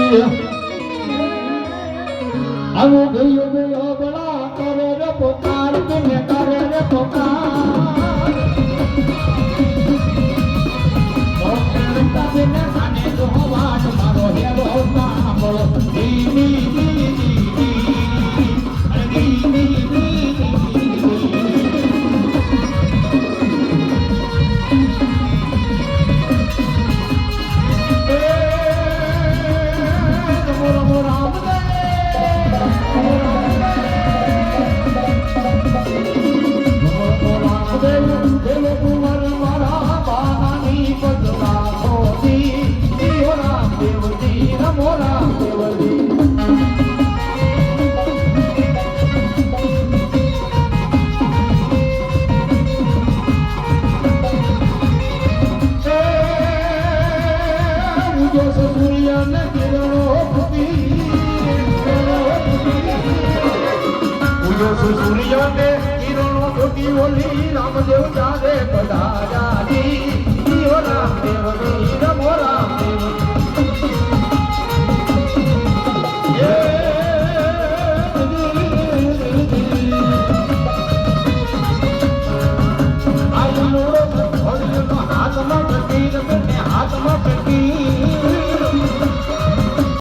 આવો ગયો ગયો બળા કરે રે પોકાર તુને કરે રે પોકાર ઓખેરતા બેને સાને જો વાટ મારો હેરો સાંભળો દી દી દી દી અરે દી દી સૂર્યને કિરણો જોતી ઓલી રામદેવ ચારે પધાર્યા જી રામદેવ